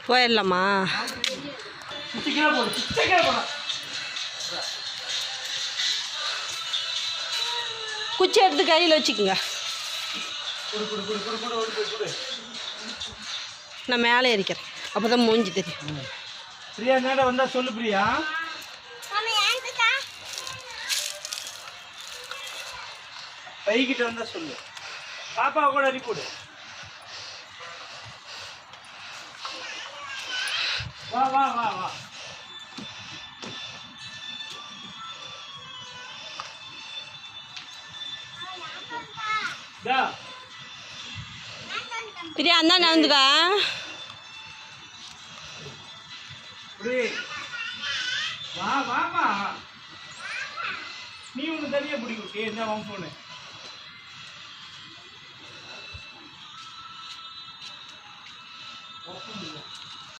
போயிடலாமா? குச்சி எடுத்து கையில் வச்சுக்கோங்க. நான் மேலே இருக்கிறேன், அப்போ தான் மூஞ்சி தெரியும். பிரியா நேரம் வந்தா சொல்லு பிரியா. கைகிட்ட வந்தா சொல்லு. பாப்பா கூட அனுப்பிவிடு. வா வா வா வா. பிரியா அண்ணா நந்துக்கா. வா வாமா. நீ ஒன்று தனியா பிடிக்கும். என்ன வாங்க போனேன்.